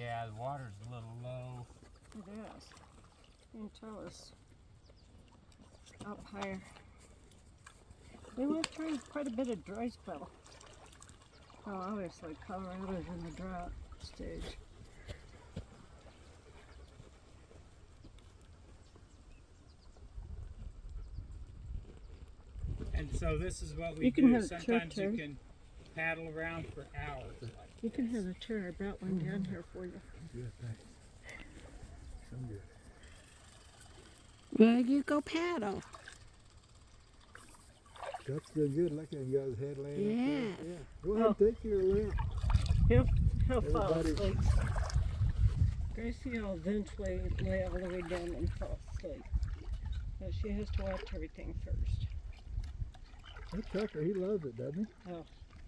Yeah, the water's a little low. It is. You can tell it's up higher. They went through quite a bit of dry spell. Well, obviously Colorado's in the drought stage. And so this is what we You can do. have a Sometimes you turtle. can paddle around for hours like You can this. have a chair. I brought one down here for you. Good, thanks. So good. Well, you go paddle. Scott's still good. Look at him, got his head laying up Yeah. there. Yeah. Go ahead and take your limp. He'll fall Everybody- asleep. Gracie will eventually lay all the way down and fall asleep. But she has to watch everything first. That Tucker, he loves it, doesn't he? Oh,